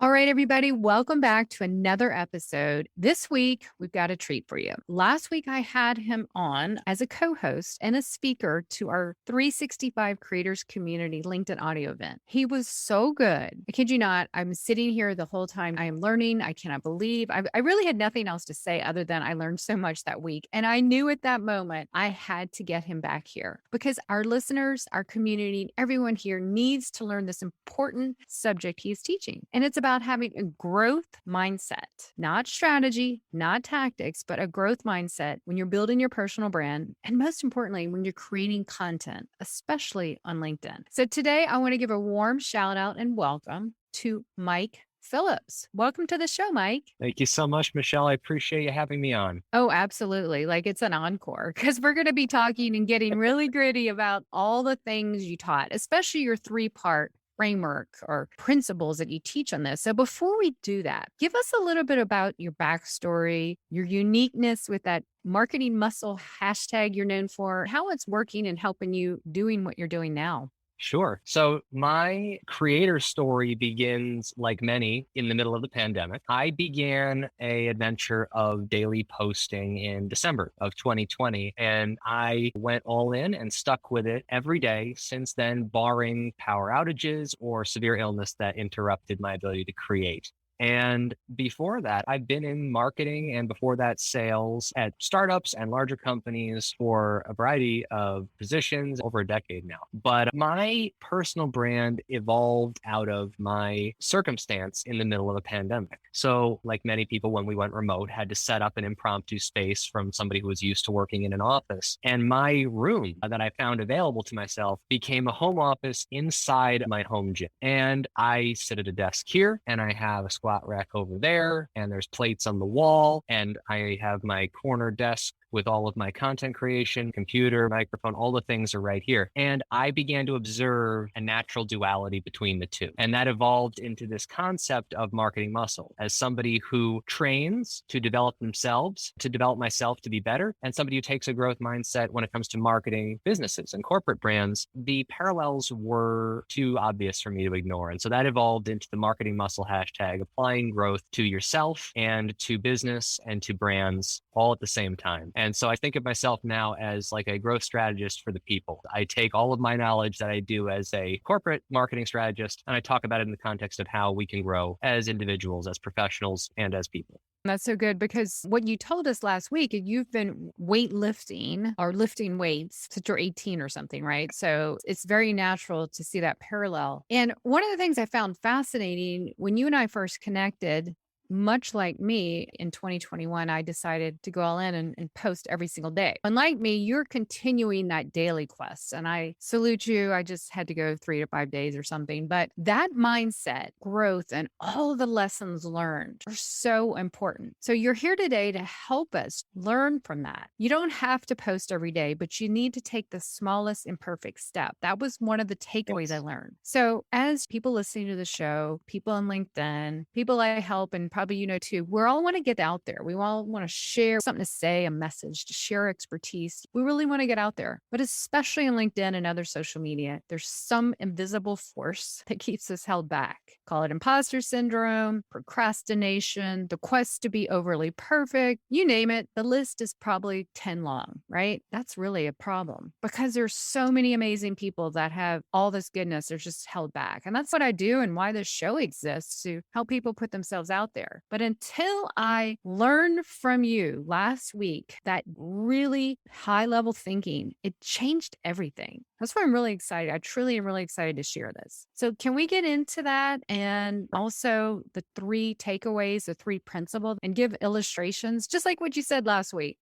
All right, everybody, welcome back to another episode. This week, we've got a treat for you. Last week, I had him on as a co host and a speaker to our 365 Creators Community LinkedIn audio event. He was so good. I kid you not, I'm sitting here the whole time. I am learning. I cannot believe. I really had nothing else to say other than I learned so much that week. And I knew at that moment I had to get him back here because our listeners, our community, everyone here needs to learn this important subject he is teaching. And it's about having a growth mindset, not strategy, not tactics, but a growth mindset when you're building your personal brand. And most importantly, when you're creating content, especially on LinkedIn. So today I want to give a warm shout out and welcome to Mike Phillips. Welcome to the show, Mike. Thank you so much, Michelle. I appreciate you having me on. Oh, absolutely. Like it's an encore because we're going to be talking and getting really gritty about all the things you taught, especially your three-part framework or principles that you teach on this. So before we do that, give us a little bit about your backstory, your uniqueness with that marketing muscle hashtag you're known for, how it's working and helping you doing what you're doing now. Sure. So my creator story begins, like many, in the middle of the pandemic. I began an adventure of daily posting in December of 2020, and I went all in and stuck with it every day since then, barring power outages or severe illness that interrupted my ability to create. And before that, I've been in marketing and before that, sales at startups and larger companies for a variety of positions over a decade now. But my personal brand evolved out of my circumstance in the middle of a pandemic. So, like many people, when we went remote, had to set up an impromptu space from somebody who was used to working in an office. And my room that I found available to myself became a home office inside my home gym. And I sit at a desk here and I have a squat rack over there, and there's plates on the wall, and I have my corner desk with all of my content creation, computer, microphone, all the things are right here. And I began to observe a natural duality between the two. And that evolved into this concept of marketing muscle as somebody who trains to develop themselves, to develop myself to be better, and somebody who takes a growth mindset when it comes to marketing businesses and corporate brands. The parallels were too obvious for me to ignore. And so that evolved into the marketing muscle hashtag, applying growth to yourself and to business and to brands all at the same time. And so I think of myself now as like a growth strategist for the people. I take all of my knowledge that I do as a corporate marketing strategist, and I talk about it in the context of how we can grow as individuals, as professionals, and as people. That's so good because what you told us last week, you've been weightlifting or lifting weights since you're 18 or something, right? So it's very natural to see that parallel. And one of the things I found fascinating when you and I first connected, much like me in 2021, I decided to go all in and post every single day. Unlike me, you're continuing that daily quest. And I salute you. I just had to go 3 to 5 days or something. But that mindset, growth, and all the lessons learned are so important. So you're here today to help us learn from that. You don't have to post every day, but you need to take the smallest imperfect step. That was one of the takeaways I learned. So as people listening to the show, people on LinkedIn, people I help, and probably you know too, we all want to get out there. We all want to share something to say, a message, to share expertise. We really want to get out there. But especially on LinkedIn and other social media, there's some invisible force that keeps us held back. Call it imposter syndrome, procrastination, the quest to be overly perfect, you name it. The list is probably 10 long, right? That's really a problem because there's so many amazing people that have all this goodness. They're just held back. And that's what I do and why this show exists, to help people put themselves out there. But until I learned from you last week, that really high level thinking, it changed everything. That's why I'm really excited. I truly am really excited to share this. So can we get into that and also the 3 takeaways, the 3 principles, and give illustrations, just like what you said last week?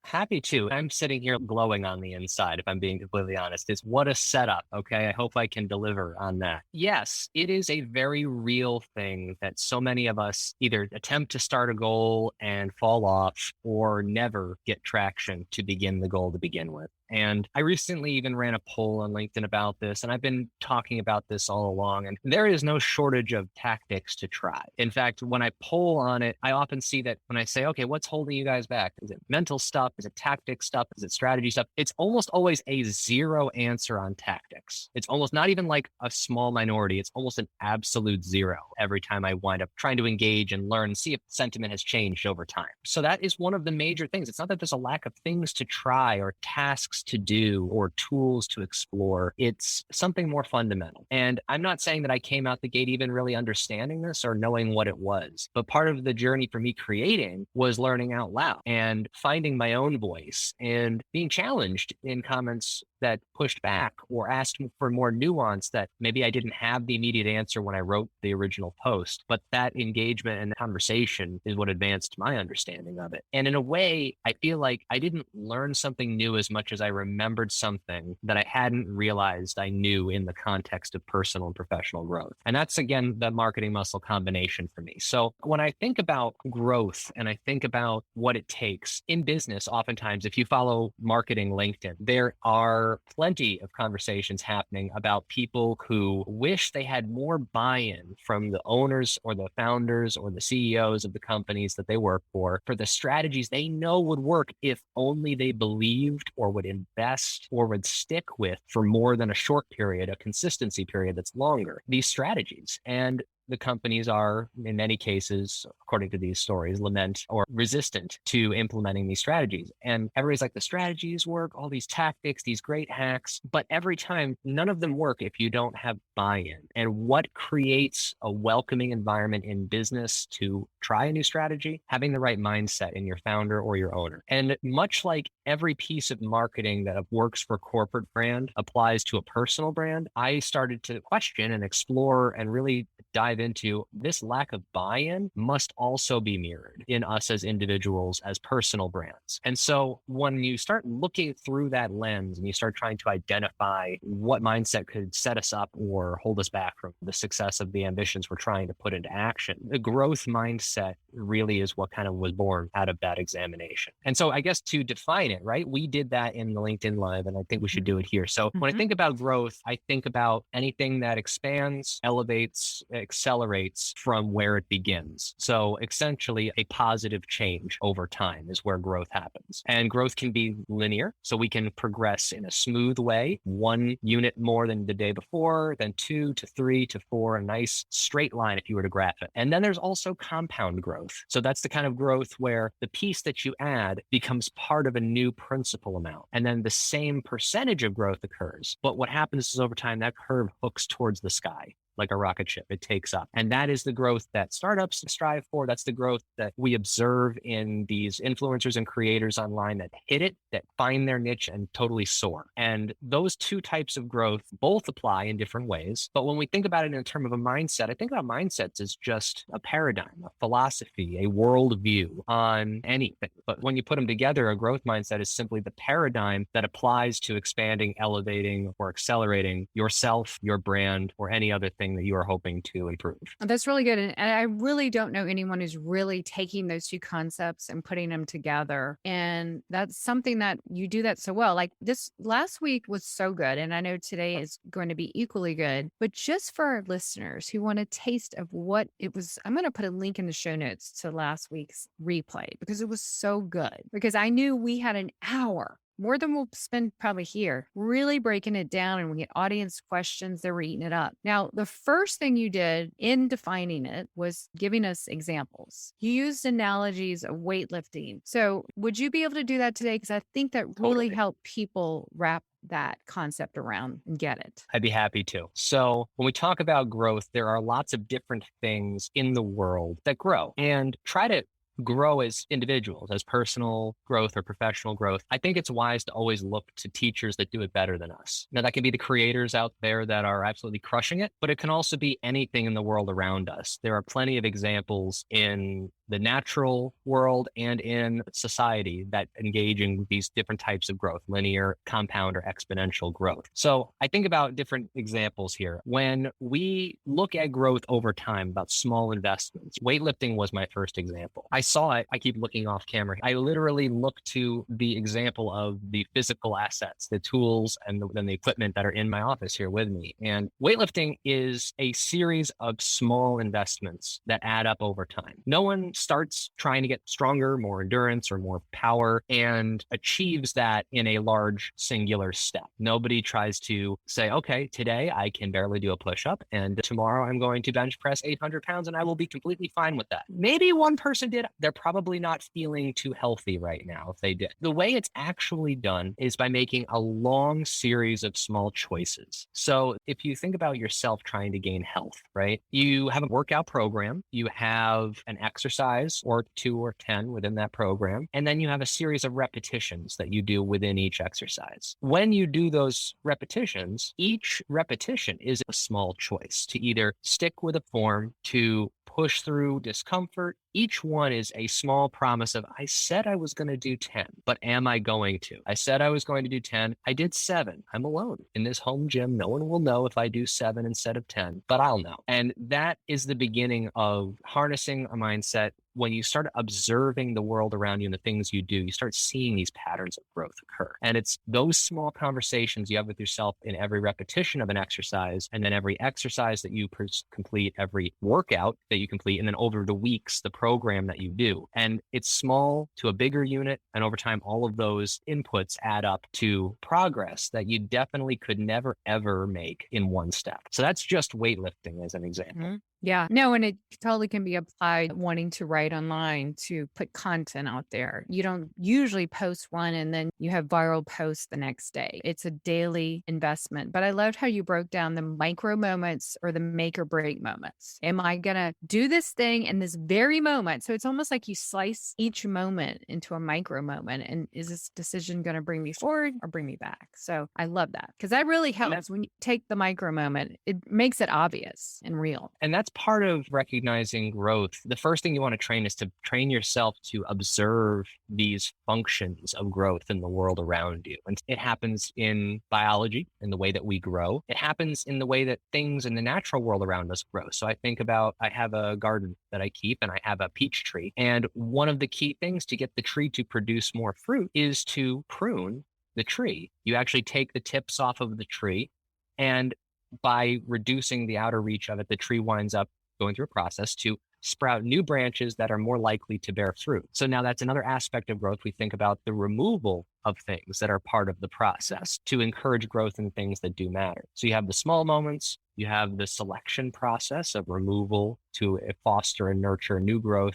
Happy to. I'm sitting here glowing on the inside, if I'm being completely honest. It's what a setup. Okay. I hope I can deliver on that. Yes, it is a very real thing that so many of us either attempt to start a goal and fall off or never get traction to begin the goal to begin with. And I recently even ran a poll on LinkedIn about this, and I've been talking about this all along. And there is no shortage of tactics to try. In fact, when I poll on it, I often see that when I say, okay, what's holding you guys back? Is it mental stuff? Is it tactic stuff? Is it strategy stuff? It's almost always a zero answer on tactics. It's almost not even like a small minority. It's almost an absolute zero every time I wind up trying to engage and learn and see if sentiment has changed over time. So that is one of the major things. It's not that there's a lack of things to try or tasks to do or tools to explore. It's something more fundamental. And I'm not saying that I came out the gate even really understanding this or knowing what it was, but part of the journey for me creating was learning out loud and finding my own voice and being challenged in comments that pushed back or asked for more nuance that maybe I didn't have the immediate answer when I wrote the original post. But that engagement and conversation is what advanced my understanding of it. And in a way, I feel like I didn't learn something new as much as I remembered something that I hadn't realized I knew in the context of personal and professional growth. And that's, again, the marketing muscle combination for me. So when I think about growth and I think about what it takes in business, oftentimes, if you follow marketing LinkedIn, there are plenty of conversations happening about people who wish they had more buy-in from the owners or the founders or the CEOs of the companies that they work for the strategies they know would work if only they believed or would invest or would stick with for more than a short period, a consistency period that's longer, these strategies. And the companies are, in many cases, according to these stories, lament or resistant to implementing these strategies. And everybody's like, the strategies work, all these tactics, these great hacks, but every time, none of them work if you don't have buy-in. And what creates a welcoming environment in business to try a new strategy? Having the right mindset in your founder or your owner. And much like every piece of marketing that works for a corporate brand applies to a personal brand, I started to question and explore and really dive into this lack of buy-in must also be mirrored in us as individuals, as personal brands. And so when you start looking through that lens and you start trying to identify what mindset could set us up or hold us back from the success of the ambitions we're trying to put into action, the growth mindset really is what kind of was born out of that examination. And so I guess to define it, right, we did that in the LinkedIn Live, and I think we should do it here. So when I think about growth, I think about anything that expands, elevates, accelerates from where it begins. So essentially a positive change over time is where growth happens. And growth can be linear. So we can progress in a smooth way, 1 unit more than the day before, then 2 to 3 to 4, a nice straight line if you were to graph it. And then there's also compound growth. So that's the kind of growth where the piece that you add becomes part of a new principal amount. And then the same percentage of growth occurs. But what happens is over time, that curve hooks towards the sky. Like a rocket ship, it takes up. And that is the growth that startups strive for. That's the growth that we observe in these influencers and creators online that hit it, that find their niche and totally soar. And those two types of growth both apply in different ways. But when we think about it in terms of a mindset, I think about mindsets as just a paradigm, a philosophy, a worldview on anything. But when you put them together, a growth mindset is simply the paradigm that applies to expanding, elevating, or accelerating yourself, your brand, or any other thing that you are hoping to improve. That's really good. And I really don't know anyone who's really taking those two concepts and putting them together. And that's something that you do that so well. Like this last week was so good. And I know today is going to be equally good. But just for our listeners who want a taste of what it was, I'm going to put a link in the show notes to last week's replay because it was so good. Because I knew we had an hour, more than we'll spend probably here, really breaking it down, and we get audience questions. They were eating it up. Now, the first thing you did in defining it was giving us examples. You used analogies of weightlifting. So would you be able to do that today? Because I think that really helped people wrap that concept around and get it. I'd be happy to. So when we talk about growth, there are lots of different things in the world that grow, and try to grow as individuals, as personal growth or professional growth. I think it's wise to always look to teachers that do it better than us. Now, that can be the creators out there that are absolutely crushing it, but it can also be anything in the world around us. There are plenty of examples in the natural world and in society that engage in these different types of growth, linear, compound, or exponential growth. So I think about different examples here. When we look at growth over time, about small investments, weightlifting was my first example. I saw it. I keep looking off camera. I literally look to the example of the physical assets, the tools and the equipment that are in my office here with me. And weightlifting is a series of small investments that add up over time. No one starts trying to get stronger, more endurance, or more power and achieves that in a large singular step. Nobody tries to say, okay, today I can barely do a push-up and tomorrow I'm going to bench press 800 pounds and I will be completely fine with that. Maybe one person did. They're probably not feeling too healthy right now if they did. The way it's actually done is by making a long series of small choices. So if you think about yourself trying to gain health, right? You have a workout program, you have an exercise or 2 or 10 within that program, and then you have a series of repetitions that you do within each exercise. When you do those repetitions, each repetition is a small choice to either stick with a form, to push through discomfort. Each one is a small promise of, I said I was going to do 10, but am I going to? I said I was going to do 10. I did 7. I'm alone in this home gym. No one will know if I do 7 instead of 10, but I'll know. And that is the beginning of harnessing a mindset. When you start observing the world around you and the things you do, you start seeing these patterns of growth occur. And it's those small conversations you have with yourself in every repetition of an exercise, and then every exercise that you complete, every workout that you complete, and then over the weeks, the program that you do. And it's small to a bigger unit. And over time, all of those inputs add up to progress that you definitely could never, ever make in one step. So that's just weightlifting as an example. Mhm. Yeah. No, and it totally can be applied wanting to write online to put content out there. You don't usually post one and then you have viral posts the next day. It's a daily investment. But I loved how you broke down the micro moments or the make or break moments. Am I going to do this thing in this very moment? So it's almost like you slice each moment into a micro moment. And is this decision going to bring me forward or bring me back? So I love that because that really helps when you take the micro moment. It makes it obvious and real. And that's part of recognizing growth. The first thing you want to train is to train yourself to observe these functions of growth in the world around you. And it happens in biology, in the way that we grow. It happens in the way that things in the natural world around us grow. So I think about, I have a garden that I keep and I have a peach tree. And one of the key things to get the tree to produce more fruit is to prune the tree. You actually take the tips off of the tree, and by reducing the outer reach of it, the tree winds up going through a process to sprout new branches that are more likely to bear fruit. So now that's another aspect of growth. We think about the removal of things that are part of the process to encourage growth in things that do matter. So you have the small moments, you have the selection process of removal to foster and nurture new growth.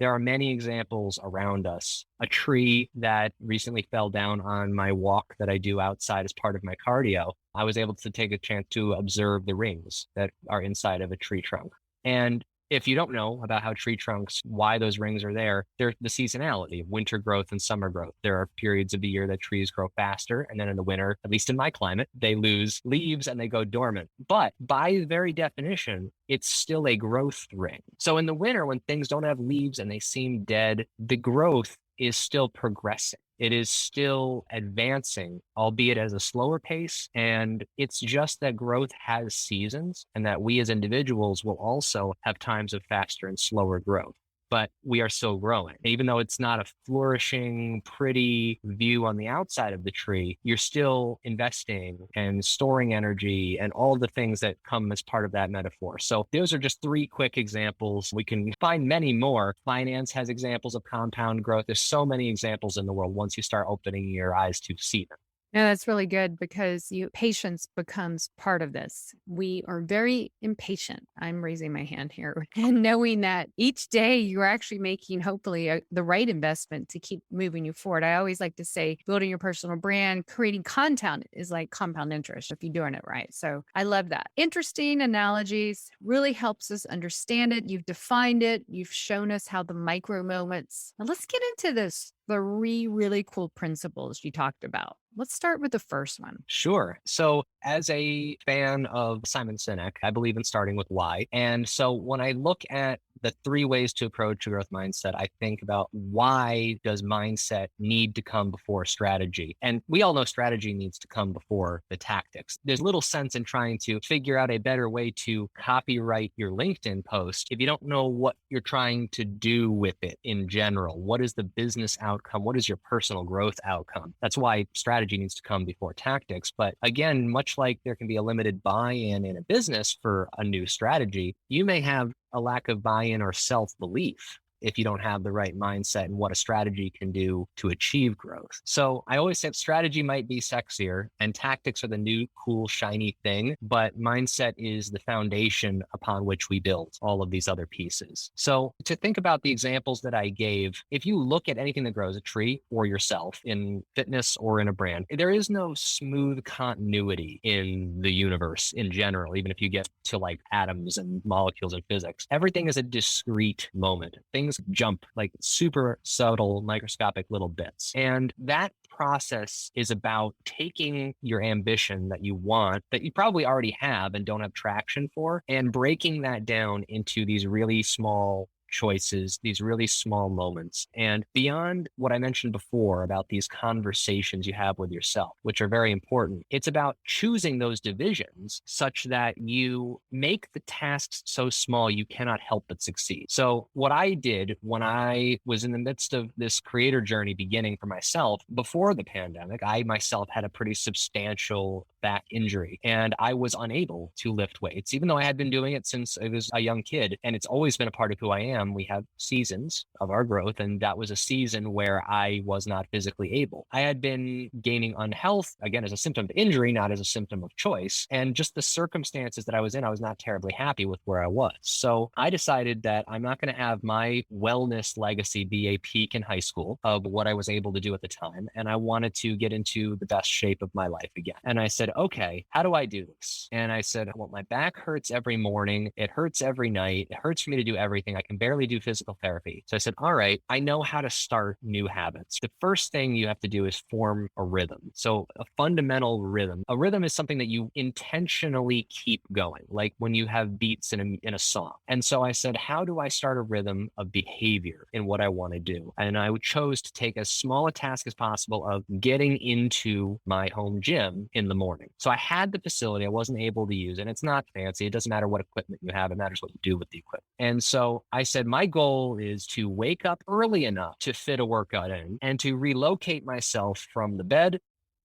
There are many examples around us. A tree that recently fell down on my walk that I do outside as part of my cardio, I was able to take a chance to observe the rings that are inside of a tree trunk. And if you don't know about how tree trunks, why those rings are there, they're the seasonality of winter growth and summer growth. There are periods of the year that trees grow faster. And then in the winter, at least in my climate, they lose leaves and they go dormant. But by very definition, it's still a growth ring. So in the winter, when things don't have leaves and they seem dead, the growth is still progressing. It is still advancing, albeit at a slower pace. And it's just that growth has seasons, and that we as individuals will also have times of faster and slower growth. But we are still growing. Even though it's not a flourishing, pretty view on the outside of the tree, you're still investing and storing energy and all the things that come as part of that metaphor. So those are just 3 quick examples. We can find many more. Finance has examples of compound growth. There's so many examples in the world once you start opening your eyes to see them. No, that's really good because patience becomes part of this. We are very impatient. I'm raising my hand here and knowing that each day you're actually making hopefully the right investment to keep moving you forward. I always like to say building your personal brand, creating content is like compound interest if you're doing it right. So I love that. Interesting analogies really helps us understand it. You've defined it. You've shown us how the micro moments. Now let's get into this. 3 really cool principles you talked about. Let's start with the first one. Sure. So, as a fan of Simon Sinek, I believe in starting with why. And so, when I look at the three ways to approach a growth mindset, I think about why does mindset need to come before strategy? And we all know strategy needs to come before the tactics. There's little sense in trying to figure out a better way to copyright your LinkedIn post if you don't know what you're trying to do with it in general. What is the business outcome? What is your personal growth outcome? That's why strategy needs to come before tactics. But again, much like there can be a limited buy-in in a business for a new strategy, you may have a lack of buy-in or self-belief if you don't have the right mindset and what a strategy can do to achieve growth. So I always say strategy might be sexier and tactics are the new, cool, shiny thing, but mindset is the foundation upon which we build all of these other pieces. So to think about the examples that I gave, if you look at anything that grows, a tree or yourself in fitness or in a brand, there is no smooth continuity in the universe in general, even if you get to like atoms and molecules and physics. Everything is a discrete moment. Things jump like super subtle, microscopic little bits. And that process is about taking your ambition that you want, that you probably already have and don't have traction for, and breaking that down into these really small choices, these really small moments. And beyond what I mentioned before about these conversations you have with yourself, which are very important, it's about choosing those divisions such that you make the tasks so small you cannot help but succeed. So what I did when I was in the midst of this creator journey beginning for myself before the pandemic, I myself had a pretty substantial back injury and I was unable to lift weights, even though I had been doing it since I was a young kid. And it's always been a part of who I am. We have seasons of our growth, and that was a season where I was not physically able. I had been gaining unhealth, again, as a symptom of injury, not as a symptom of choice. And just the circumstances that I was in, I was not terribly happy with where I was. So I decided that I'm not going to have my wellness legacy be a peak in high school of what I was able to do at the time. And I wanted to get into the best shape of my life again. And I said, okay, how do I do this? And I said, well, my back hurts every morning. It hurts every night. It hurts for me to do everything. I can barely do physical therapy. So I said, all right, I know how to start new habits. The first thing you have to do is form a rhythm. So a fundamental rhythm. A rhythm is something that you intentionally keep going, like when you have beats in a song. And so I said, how do I start a rhythm of behavior in what I want to do? And I chose to take as small a task as possible of getting into my home gym in the morning. So I had the facility. I wasn't able to use it. And it's not fancy. It doesn't matter what equipment you have. It matters what you do with the equipment. And so I said, my goal is to wake up early enough to fit a workout in and to relocate myself from the bed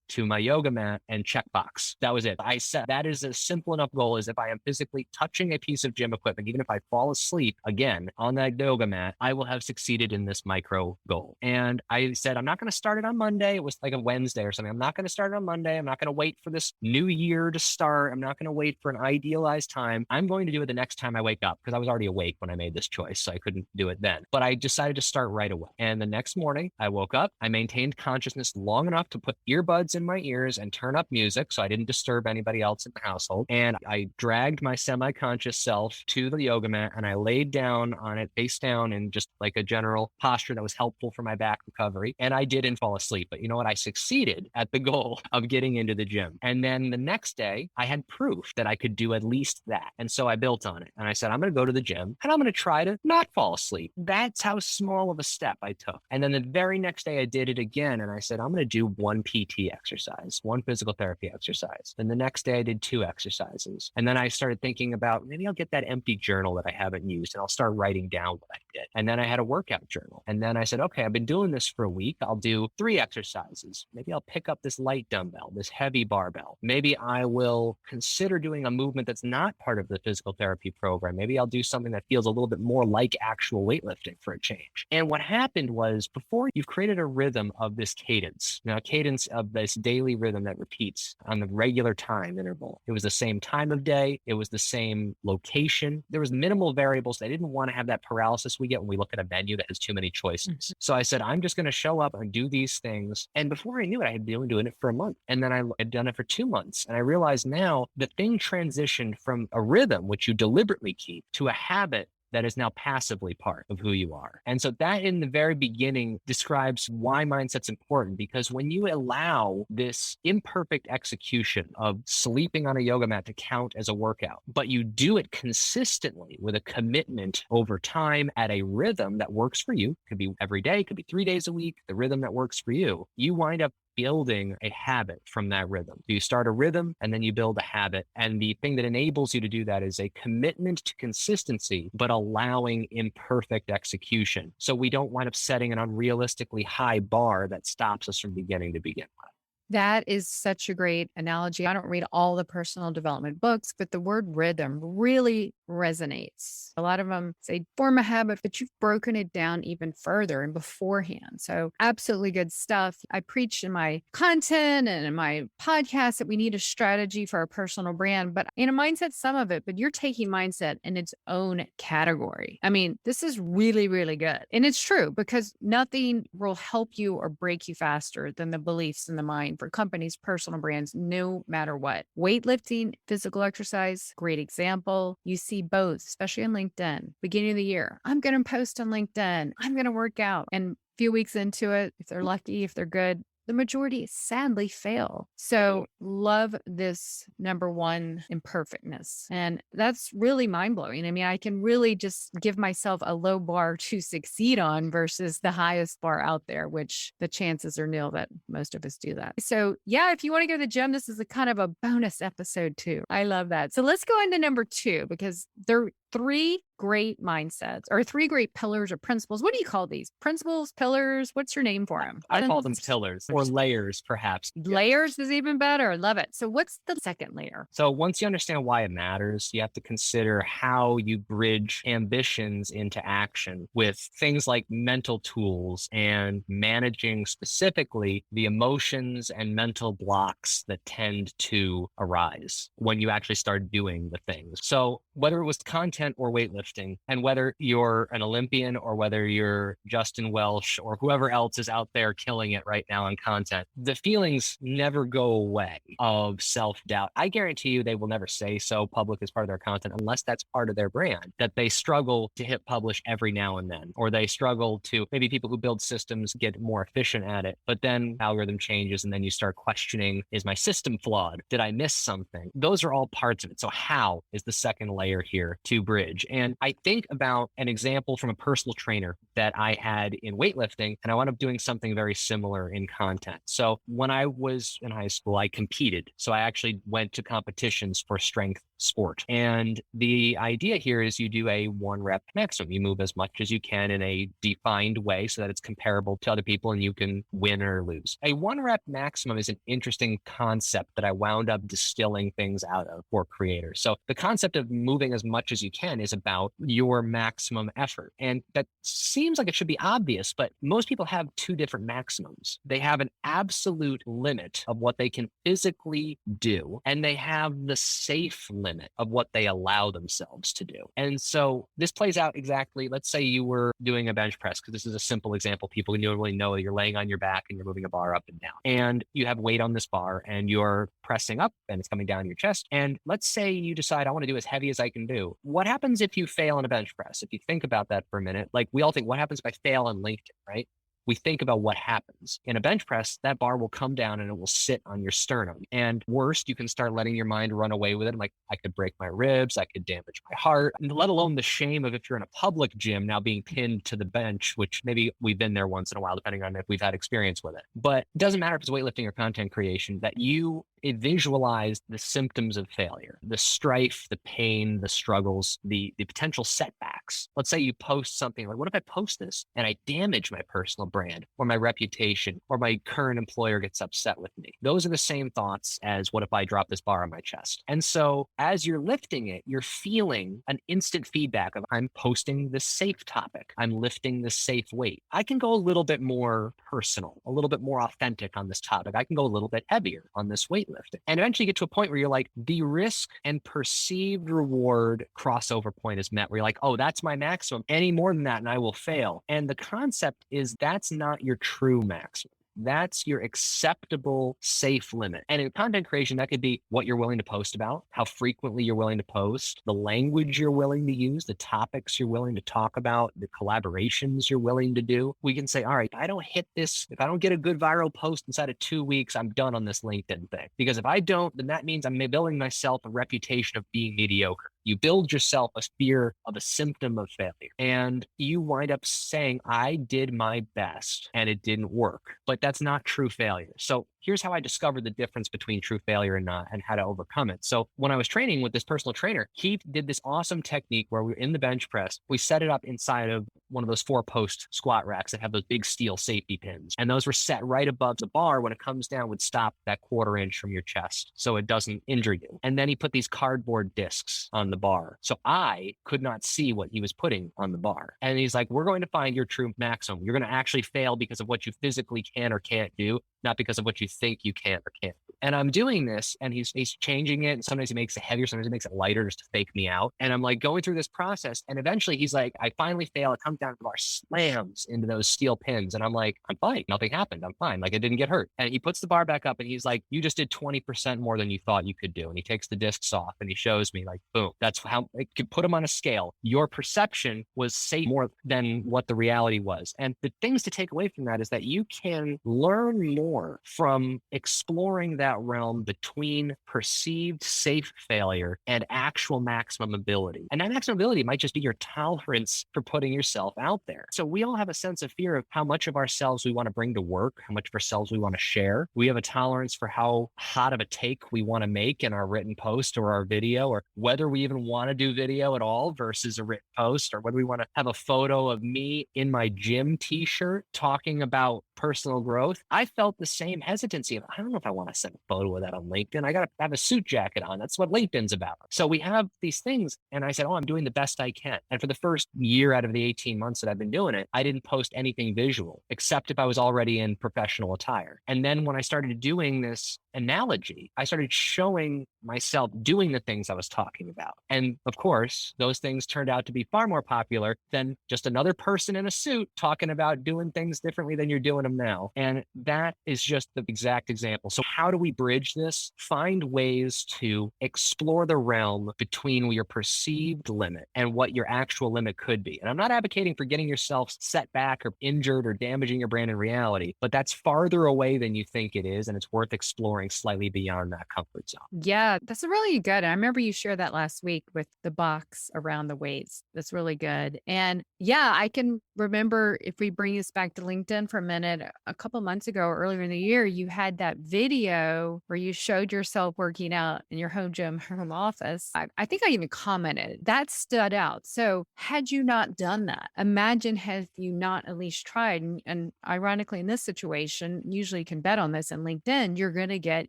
to my yoga mat and checkbox. That was it. I said that is a simple enough goal as if I am physically touching a piece of gym equipment, even if I fall asleep again on that yoga mat, I will have succeeded in this micro goal. And I said, I'm not going to start it on Monday. It was like a Wednesday or something. I'm not going to start it on Monday. I'm not going to wait for this new year to start. I'm not going to wait for an idealized time. I'm going to do it the next time I wake up because I was already awake when I made this choice. So I couldn't do it then. But I decided to start right away. And the next morning I woke up, I maintained consciousness long enough to put earbuds in my ears and turn up music so I didn't disturb anybody else in the household. And I dragged my semi-conscious self to the yoga mat and I laid down on it face down in just like a general posture that was helpful for my back recovery. And I didn't fall asleep. But you know what? I succeeded at the goal of getting into the gym. And then the next day I had proof that I could do at least that. And so I built on it. And I said, I'm going to go to the gym and I'm going to try to not fall asleep. That's how small of a step I took. And then the very next day I did it again. And I said, I'm going to do one PT exercise, one physical therapy exercise. Then the next day I did 2 exercises. And then I started thinking about maybe I'll get that empty journal that I haven't used and I'll start writing down what I did. And then I had a workout journal. And then I said, okay, I've been doing this for a week. I'll do 3 exercises. Maybe I'll pick up this light dumbbell, this heavy barbell. Maybe I will consider doing a movement that's not part of the physical therapy program. Maybe I'll do something that feels a little bit more like actual weightlifting for a change. And what happened was before you've created a rhythm of this cadence, now a cadence of this daily rhythm that repeats on the regular time interval. It was the same time of day. It was the same location. There was minimal variables. I didn't want to have that paralysis we get when we look at a menu that has too many choices. So I said, I'm just going to show up and do these things. And before I knew it, I had been doing it for a month. And then I had done it for 2 months. And I realized now the thing transitioned from a rhythm, which you deliberately keep, to a habit that is now passively part of who you are. And so that in the very beginning describes why mindset's important, because when you allow this imperfect execution of sleeping on a yoga mat to count as a workout, but you do it consistently with a commitment over time at a rhythm that works for you, could be every day, could be 3 days a week, the rhythm that works for you, you wind up building a habit from that rhythm. You start a rhythm and then you build a habit. And the thing that enables you to do that is a commitment to consistency, but allowing imperfect execution. So we don't wind up setting an unrealistically high bar that stops us from beginning to begin with. That is such a great analogy. I don't read all the personal development books, but the word rhythm really resonates. A lot of them say form a habit, but you've broken it down even further and beforehand. So, absolutely good stuff. I preach in my content and in my podcast that we need a strategy for our personal brand, but in a mindset, some of it, but you're taking mindset in its own category. I mean, this is really, really good. And it's true because nothing will help you or break you faster than the beliefs in the mind for companies, personal brands, no matter what. Weightlifting, physical exercise, great example. You see both, especially on LinkedIn. Beginning of the year, I'm going to post on LinkedIn. I'm going to work out. And a few weeks into it, if they're lucky, if they're good, the majority sadly fail. So love this number one imperfectness. And that's really mind blowing. I mean, I can really just give myself a low bar to succeed on versus the highest bar out there, which the chances are nil that most of us do that. So yeah, if you want to go to the gym, this is a kind of a bonus episode too. I love that. So let's go into number two, because there are three great mindsets or three great pillars or principles. What do you call these? Principles, pillars? What's your name for them? I call them pillars or layers, perhaps. Layers is even better. Love it. So what's the second layer? So once you understand why it matters, you have to consider how you bridge ambitions into action with things like mental tools and managing specifically the emotions and mental blocks that tend to arise when you actually start doing the things. So whether it was content or weightlifting, and whether you're an Olympian or whether you're Justin Welsh or whoever else is out there killing it right now on content, the feelings never go away of self-doubt. I guarantee you they will never say so public as part of their content unless that's part of their brand, that they struggle to hit publish every now and then, or they struggle to, maybe people who build systems get more efficient at it, but then algorithm changes and then you start questioning, is my system flawed? Did I miss something? Those are all parts of it. So how is the second layer here to bridge? And I think about an example from a personal trainer that I had in weightlifting, and I wound up doing something very similar in content. So when I was in high school, I competed. So I actually went to competitions for strength sport. And the idea here is you do a 1 rep maximum. You move as much as you can in a defined way so that it's comparable to other people and you can win or lose. A 1 rep maximum is an interesting concept that I wound up distilling things out of for creators. So the concept of moving as much as you can is about your maximum effort. And that seems like it should be obvious, but most people have two different maximums. They have an absolute limit of what they can physically do, and they have the safe limit of what they allow themselves to do. And so this plays out exactly, let's say you were doing a bench press, because this is a simple example. People normally know that you're laying on your back and you're moving a bar up and down. And you have weight on this bar and you're pressing up and it's coming down your chest. And let's say you decide, I want to do as heavy as I can do. What happens if you fail on a bench press? If you think about that for a minute, like we all think, what happens if I fail on LinkedIn, right? We think about what happens. In a bench press, that bar will come down and it will sit on your sternum. And worst, you can start letting your mind run away with it. Like, I could break my ribs, I could damage my heart, and let alone the shame of if you're in a public gym now being pinned to the bench, which maybe we've been there once in a while, depending on if we've had experience with it. But it doesn't matter if it's weightlifting or content creation, that you visualize the symptoms of failure, the strife, the pain, the struggles, the potential setbacks. Let's say you post something like, what if I post this and I damage my personal brand or my reputation or my current employer gets upset with me? Those are the same thoughts as what if I drop this bar on my chest? And so as you're lifting it, you're feeling an instant feedback of, I'm posting this safe topic. I'm lifting this safe weight. I can go a little bit more personal, a little bit more authentic on this topic. I can go a little bit heavier on this weightlifting. And eventually you get to a point where you're like, the risk and perceived reward crossover point is met, where you're like, oh, that's my maximum. Any more than that and I will fail. And the concept is that's not your true maximum. That's your acceptable safe limit. And in content creation, that could be what you're willing to post about, how frequently you're willing to post, the language you're willing to use, the topics you're willing to talk about, the collaborations you're willing to do. We can say, all right, if I don't hit this, if I don't get a good viral post inside of 2 weeks, I'm done on this LinkedIn thing. Because if I don't, then that means I'm building myself a reputation of being mediocre. You build yourself a fear of a symptom of failure. And you wind up saying, I did my best and it didn't work. But that's not true failure. So here's how I discovered the difference between true failure and not, and how to overcome it. So when I was training with this personal trainer, he did this awesome technique where we were in the bench press. We set it up inside of one of those 4-post squat racks that have those big steel safety pins. And those were set right above the bar. When it comes down, would stop that 1/4 inch from your chest so it doesn't injure you. And then he put these cardboard discs on the bar. So I could not see what he was putting on the bar. And he's like, we're going to find your true maximum. You're going to actually fail because of what you physically can or can't do, not because of what you think you can or can't do. And I'm doing this, and he's changing it. And sometimes he makes it heavier, sometimes he makes it lighter just to fake me out. And I'm like going through this process. And eventually he's like, I finally fail. It comes down to the bar, slams into those steel pins. And I'm like, I'm fine. Nothing happened. I'm fine. Like, I didn't get hurt. And he puts the bar back up and he's like, you just did 20% more than you thought you could do. And he takes the discs off and he shows me, like, boom, that's how it could put him on a scale. Your perception was safe more than what the reality was. And the things to take away from that is that you can learn more from exploring that realm between perceived safe failure and actual maximum ability. And that maximum ability might just be your tolerance for putting yourself out there. So we all have a sense of fear of how much of ourselves we want to bring to work, how much of ourselves we want to share. We have a tolerance for how hot of a take we want to make in our written post or our video, or whether we even want to do video at all versus a written post, or whether we want to have a photo of me in my gym t-shirt talking about personal growth. I felt the same hesitancy of, I don't know if I want to send a photo of that on LinkedIn. I got to have a suit jacket on. That's what LinkedIn's about. So we have these things. And I said, oh, I'm doing the best I can. And for the first year out of the 18 months that I've been doing it, I didn't post anything visual, except if I was already in professional attire. And then when I started doing this analogy, I started showing myself doing the things I was talking about. And of course, those things turned out to be far more popular than just another person in a suit talking about doing things differently than you're doing them now. And that is just the exact example. So how do we bridge this? Find ways to explore the realm between your perceived limit and what your actual limit could be. And I'm not advocating for getting yourself set back or injured or damaging your brand in reality, but that's farther away than you think it is. And it's worth exploring slightly beyond that comfort zone. Yeah, that's really good. I remember you shared that last week with the box around the weights. That's really good. And yeah, I can remember, if we bring this back to LinkedIn for a minute, a couple months ago, earlier in the year, you had that video where you showed yourself working out in your home gym, home office. I think I even commented that stood out. So had you not done that, imagine had you not at least tried. And ironically, in this situation, usually you can bet on this in LinkedIn, you're going to get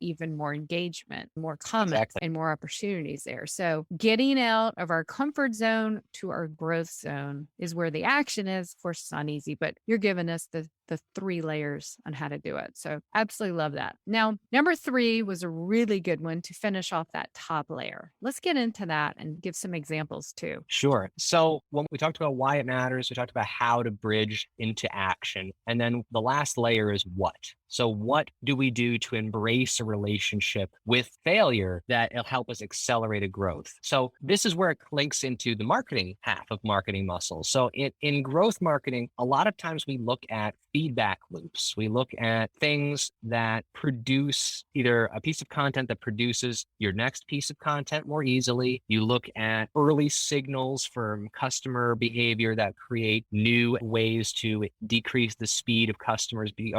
even more engagement, more comments, Exactly. and more opportunities there. So getting out of our comfort zone to our growth zone is where the action is. Of course, it's not easy, but you're giving us the 3 layers on how to do it. So absolutely love that. Now, number 3 was a really good one to finish off that top layer. Let's get into that and give some examples too. Sure. So when we talked about why it matters, we talked about how to bridge into action. And then the last layer is what. So what do we do to embrace a relationship with failure that will help us accelerate a growth? So this is where it links into the marketing half of marketing muscles. So in growth marketing, a lot of times we look at feedback loops. We look at things that produce either a piece of content that produces your next piece of content more easily. You look at early signals from customer behavior that create new ways to decrease the speed of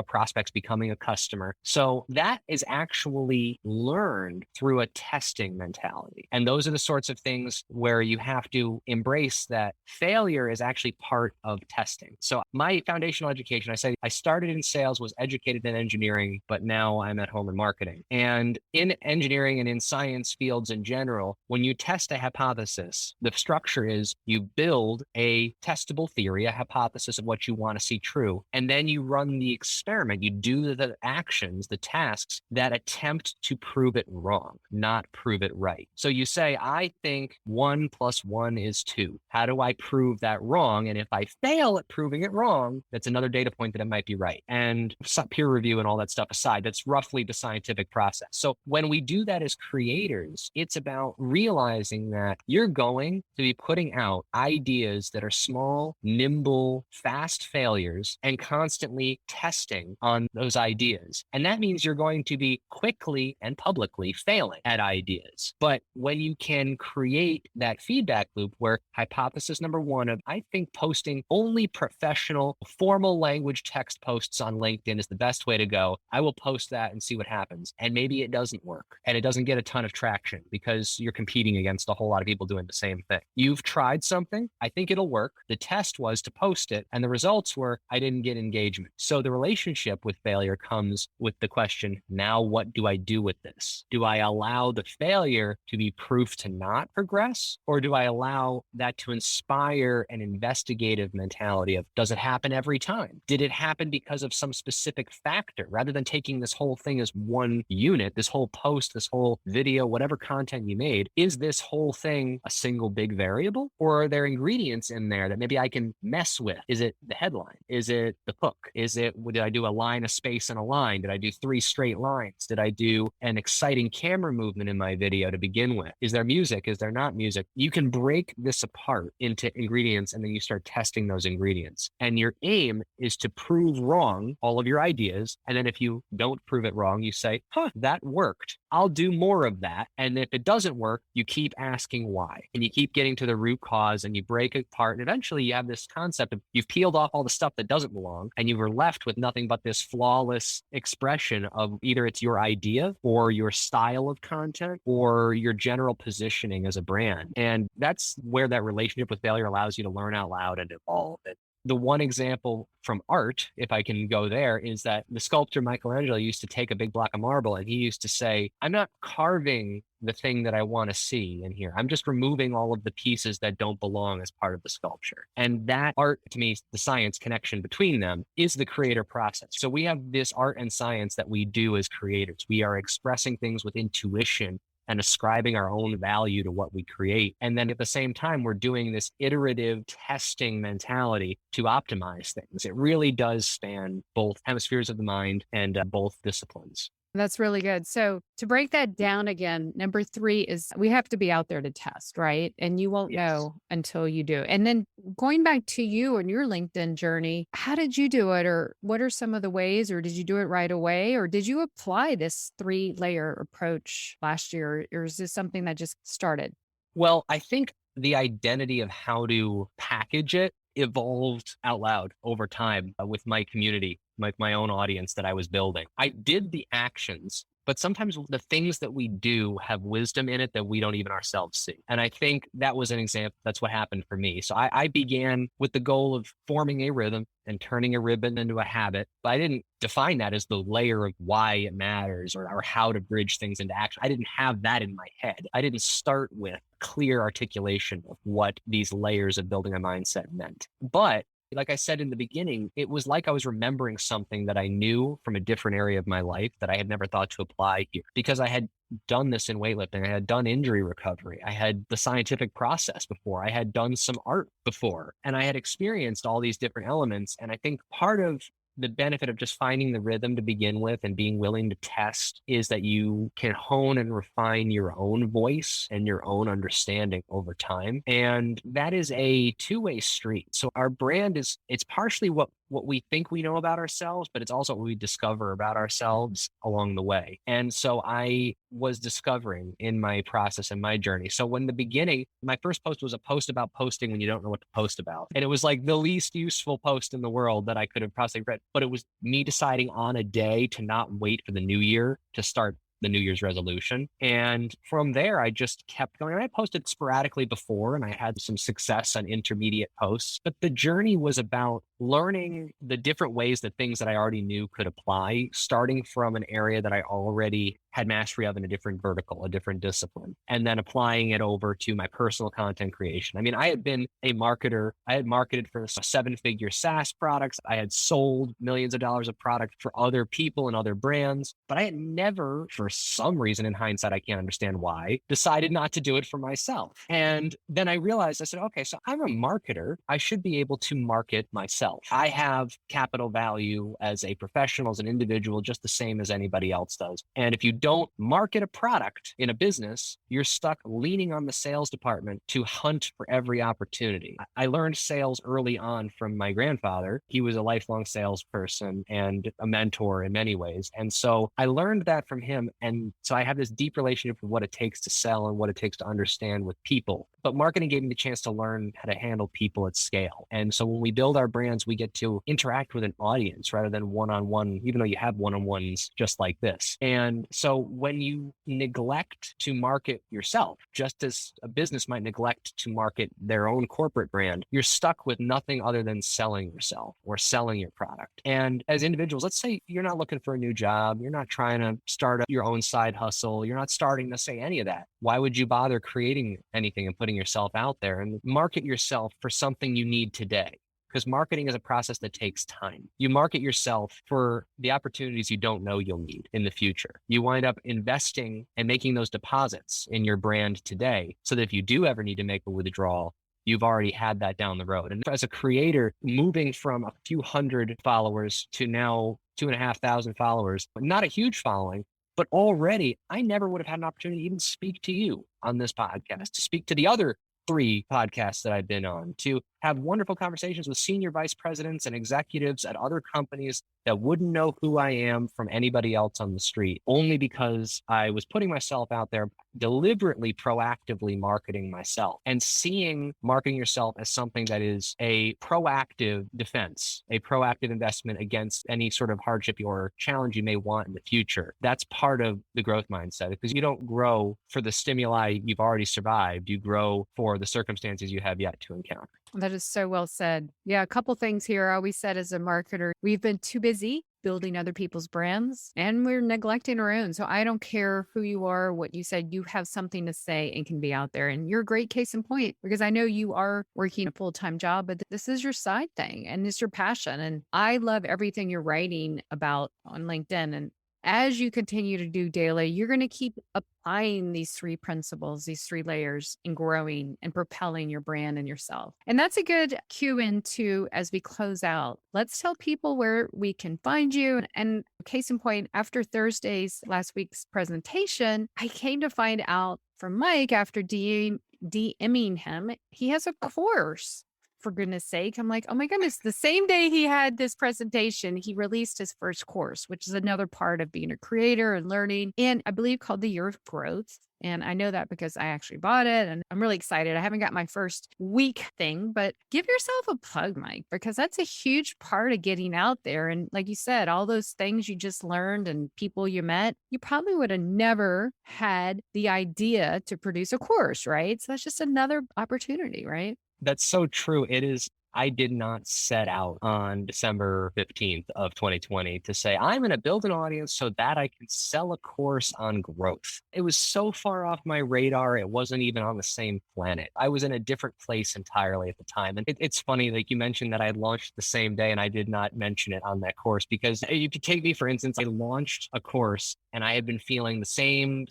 prospects becoming a customer. So that is actually learned through a testing mentality. And those are the sorts of things where you have to embrace that failure is actually part of testing. So my foundational education, I started in sales, was educated in engineering, but now I'm at home in marketing. And in engineering and in science fields in general, when you test a hypothesis, the structure is you build a testable theory, a hypothesis of what you want to see true, and then you run the experiment. You do the actions, the tasks that attempt to prove it wrong, not prove it right. So you say, I think 1 + 1 is 2. How do I prove that wrong? And if I fail at proving it wrong, that's another data point that it might be right. And peer review and all that stuff aside, that's roughly the scientific process. So when we do that as creators, it's about realizing that you're going to be putting out ideas that are small, nimble, fast failures and constantly testing on those ideas. And that means you're going to be quickly and publicly failing at ideas. But when you can create that feedback loop where hypothesis number one of, I think posting only professional, formal language text posts on LinkedIn is the best way to go. I will post that and see what happens. And maybe it doesn't work and it doesn't get a ton of traction because you're competing against a whole lot of people doing the same thing. You've tried something. I think it'll work. The test was to post it and the results were I didn't get engagement. So the relationship with failure comes with the question, now what do I do with this? Do I allow the failure to be proof to not progress? Or do I allow that to inspire an investigative mentality of, does it happen every time? Did it happen because of some specific factor? Rather than taking this whole thing as one unit, this whole post, this whole video, whatever content you made, is this whole thing a single big variable? Or are there ingredients in there that maybe I can mess with? Is it the headline? Is it the hook? Did I do a line, a space, and a line? Did I do 3 straight lines? Did I do an exciting camera movement in my video to begin with? Is there music? Is there not music? You can break this apart into ingredients and then you start testing those ingredients. And your aim is to prove wrong all of your ideas. And then if you don't prove it wrong, you say, that worked. I'll do more of that. And if it doesn't work, you keep asking why. And you keep getting to the root cause and you break it apart. And eventually you have this concept of you've peeled off all the stuff that doesn't belong and you were left with nothing but this flawless expression of either it's your idea or your style of content or your general positioning as a brand. And that's where that relationship with failure allows you to learn out loud and evolve. And the one example from art, if I can go there, is that the sculptor Michelangelo used to take a big block of marble and he used to say, I'm not carving the thing that I want to see in here. I'm just removing all of the pieces that don't belong as part of the sculpture. And that art, to me, the science connection between them is the creator process. So we have this art and science that we do as creators. We are expressing things with intuition and ascribing our own value to what we create. And then at the same time, we're doing this iterative testing mentality to optimize things. It really does span both hemispheres of the mind and both disciplines. That's really good. So to break that down again, number 3 is we have to be out there to test, right? And you won't Yes. know until you do. And then going back to you and your LinkedIn journey, how did you do it? Or what are some of the ways, or did you do it right away? Or did you apply this 3-layer approach last year? Or is this something that just started? Well, I think the identity of how to package it evolved out loud over time with my community, like my own audience that I was building. I did the actions, but sometimes the things that we do have wisdom in it that we don't even ourselves see. And I think that was an example. That's what happened for me. So I began with the goal of forming a rhythm and turning a ribbon into a habit. But I didn't define that as the layer of why it matters or how to bridge things into action. I didn't have that in my head. I didn't start with clear articulation of what these layers of building a mindset meant. But like I said in the beginning, it was like I was remembering something that I knew from a different area of my life that I had never thought to apply here because I had done this in weightlifting. I had done injury recovery. I had the scientific process before. I had done some art before, and I had experienced all these different elements. And I think part of the benefit of just finding the rhythm to begin with and being willing to test is that you can hone and refine your own voice and your own understanding over time. And that is a two-way street. So our brand it's partially what we think we know about ourselves, but it's also what we discover about ourselves along the way. And so I was discovering in my process and my journey. So when the beginning, my first post was a post about posting when you don't know what to post about. And it was like the least useful post in the world that I could have possibly read. But it was me deciding on a day to not wait for the new year to start the New Year's resolution. And from there, I just kept going. I posted sporadically before and I had some success on intermediate posts, but the journey was about learning the different ways that things that I already knew could apply, starting from an area that I already had mastery of in a different vertical, a different discipline, and then applying it over to my personal content creation. I mean, I had been a marketer. I had marketed for 7-figure SaaS products. I had sold millions of dollars of product for other people and other brands, but I had never, for some reason in hindsight, I can't understand why, decided not to do it for myself. And then I realized, I said, okay, so I'm a marketer. I should be able to market myself. I have capital value as a professional, as an individual, just the same as anybody else does. And if you don't market a product in a business, you're stuck leaning on the sales department to hunt for every opportunity. I learned sales early on from my grandfather. He was a lifelong salesperson and a mentor in many ways. And so I learned that from him. And so I have this deep relationship with what it takes to sell and what it takes to understand with people. But marketing gave me the chance to learn how to handle people at scale. And so when we build our brands, we get to interact with an audience rather than one-on-one, even though you have one-on-ones just like this. And so when you neglect to market yourself, just as a business might neglect to market their own corporate brand, you're stuck with nothing other than selling yourself or selling your product. And as individuals, let's say you're not looking for a new job, you're not trying to start up your own side hustle, you're not starting to say any of that. Why would you bother creating anything and putting yourself out there and market yourself for something you need today? Because marketing is a process that takes time. You market yourself for the opportunities you don't know you'll need in the future. You wind up investing and making those deposits in your brand today so that if you do ever need to make a withdrawal, you've already had that down the road. And as a creator, moving from a few hundred followers to now 2,500 followers, not a huge following, but already I never would have had an opportunity to even speak to you on this podcast, to speak to the other 3 podcasts that I've been on, to have wonderful conversations with senior vice presidents and executives at other companies that wouldn't know who I am from anybody else on the street, only because I was putting myself out there, deliberately, proactively marketing myself and seeing marketing yourself as something that is a proactive defense, a proactive investment against any sort of hardship or challenge you may want in the future. That's part of the growth mindset, because you don't grow for the stimuli you've already survived. You grow for the circumstances you have yet to encounter. That is so well said. Yeah, a couple things here. I always said as a marketer, we've been too busy building other people's brands and we're neglecting our own. So I don't care who you are, what you said, you have something to say and can be out there. And you're a great case in point because I know you are working a full-time job, but this is your side thing and it's your passion. And I love everything you're writing about on LinkedIn. And as you continue to do daily, you're going to keep applying these 3 principles, these 3 layers, and growing and propelling your brand and yourself. And that's a good cue into as we close out. Let's tell people where we can find you. And case in point, after Thursday's last week's presentation, I came to find out from Mike after DMing him, he has a course. For goodness sake. I'm like, oh my goodness, the same day he had this presentation, he released his first course, which is another part of being a creator and learning, and I believe called the Year of Growth. And I know that because I actually bought it and I'm really excited. I haven't got my first week thing, but give yourself a plug, Mike, because that's a huge part of getting out there. And like you said, all those things you just learned and people you met, you probably would have never had the idea to produce a course, right? So that's just another opportunity, right? That's so true. It is. I did not set out on December 15th of 2020 to say, I'm going to build an audience so that I can sell a course on growth. It was so far off my radar. It wasn't even on the same planet. I was in a different place entirely at the time. And it's funny, like you mentioned that I had launched the same day and I did not mention it on that course because you could take me, for instance, I launched a course and I had been feeling the same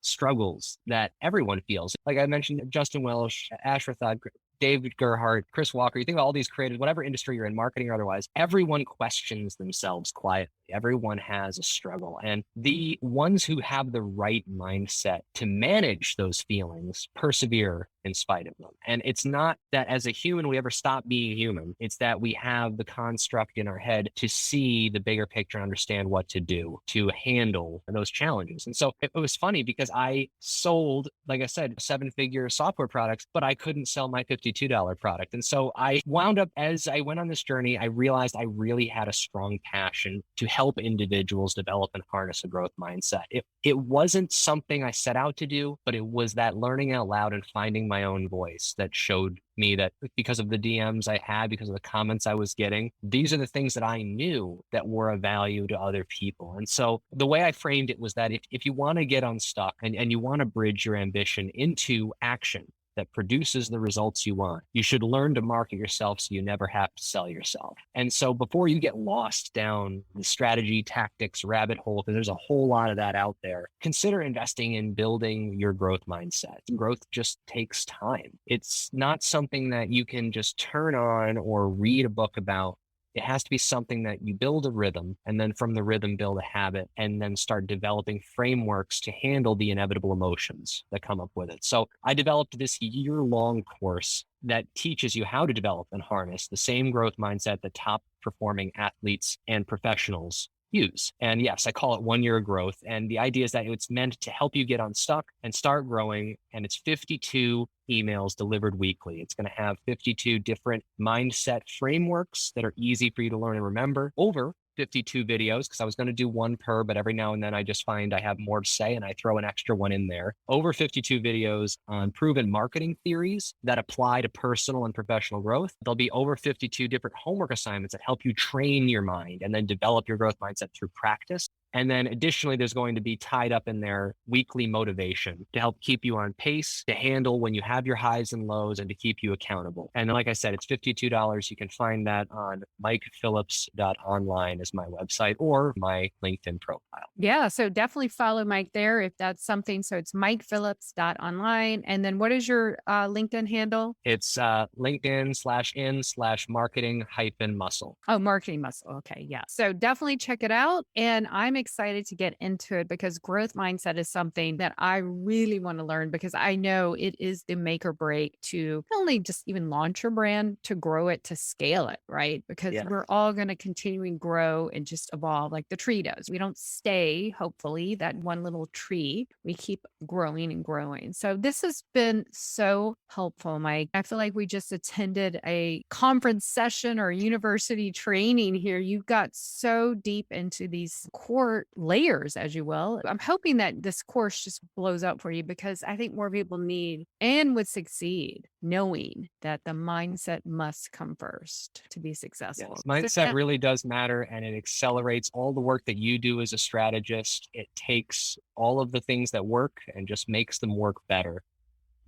struggles that everyone feels. Like I mentioned, Justin Welsh, Ashrathad, David Gerhardt, Chris Walker, you think about all these creators, whatever industry you're in, marketing or otherwise, everyone questions themselves quietly. Everyone has a struggle. And the ones who have the right mindset to manage those feelings persevere in spite of them. And it's not that as a human, we ever stop being human. It's that we have the construct in our head to see the bigger picture and understand what to do to handle those challenges. And so it was funny because I sold, like I said, 7-figure software products, but I couldn't sell my $52 product. And so I wound up, as I went on this journey, I realized I really had a strong passion to help individuals develop and harness a growth mindset. It wasn't something I set out to do, but it was that learning out loud and finding my own voice that showed me that because of the DMs I had, because of the comments I was getting, these are the things that I knew that were of value to other people. And so the way I framed it was that if you want to get unstuck and you want to bridge your ambition into action, that produces the results you want. You should learn to market yourself so you never have to sell yourself. And so before you get lost down the strategy, tactics, rabbit hole, because there's a whole lot of that out there, consider investing in building your growth mindset. Growth just takes time. It's not something that you can just turn on or read a book about. It has to be something that you build a rhythm and then from the rhythm build a habit and then start developing frameworks to handle the inevitable emotions that come up with it. So I developed this year-long course that teaches you how to develop and harness the same growth mindset that top performing athletes and professionals use. And yes, I call it 1 year of growth. And the idea is that it's meant to help you get unstuck and start growing. And it's 52 emails delivered weekly. It's going to have 52 different mindset frameworks that are easy for you to learn and remember over 52 videos because I was going to do one per, but every now and then I just find I have more to say and I throw an extra one in there. Over 52 videos on proven marketing theories that apply to personal and professional growth. There'll be over 52 different homework assignments that help you train your mind and then develop your growth mindset through practice. And then additionally, there's going to be tied up in there weekly motivation to help keep you on pace, to handle when you have your highs and lows and to keep you accountable. And like I said, it's $52. You can find that on MikePhillips.online is my website or my LinkedIn profile. Yeah. So definitely follow Mike there if that's something. So it's MikePhillips.online. And then what is your LinkedIn handle? It's LinkedIn/in/marketing hyphen muscle. Oh, marketing muscle. Okay. Yeah. So definitely check it out. And I'm excited to get into it because growth mindset is something that I really want to learn because I know it is the make or break to not only just even launch your brand, to grow it, to scale it, right? Because Yeah. we're all going to continue and grow and just evolve like the tree does. We don't stay, hopefully, that one little tree. We keep growing and growing. So this has been so helpful, Mike. I feel like we just attended a conference session or university training here. You got so deep into these core layers, as you will. I'm hoping that this course just blows up for you because I think more people need and would succeed knowing that the mindset must come first to be successful. Yes. So, Mindset really does matter and it accelerates all the work that you do as a strategist. It takes all of the things that work and just makes them work better.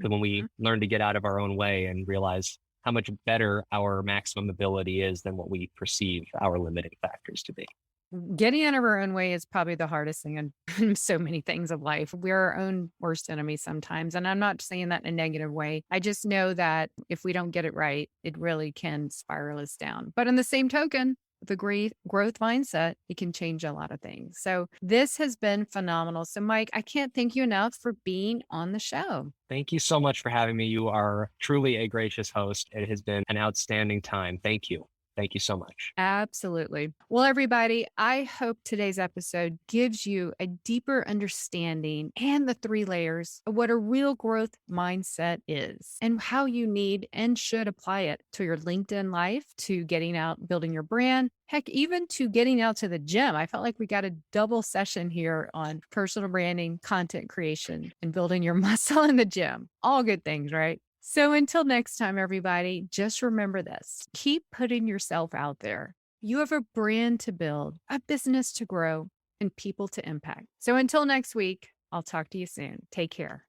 So when we learn to get out of our own way and realize how much better our maximum ability is than what we perceive our limiting factors to be. getting out of our own way is probably the hardest thing in so many things of life. We're our own worst enemy sometimes. And I'm not saying that in a negative way. I just know that if we don't get it right, it really can spiral us down. But in the same token, with a great growth mindset, it can change a lot of things. So this has been phenomenal. So, Mike, I can't thank you enough for being on the show. Thank you so much for having me. You are truly a gracious host. It has been an outstanding time. Thank you. Thank you so much. Absolutely. Well, everybody, I hope today's episode gives you a deeper understanding and the three layers of what a real growth mindset is and how you need and should apply it to your LinkedIn life, to getting out, building your brand, heck, even to getting out to the gym. I felt like we got a double session here on personal branding, content creation, and building your muscle in the gym. All good things, right? So until next time, everybody, just remember this. Keep putting yourself out there. You have a brand to build, a business to grow, and people to impact. So until next week, I'll talk to you soon. Take care.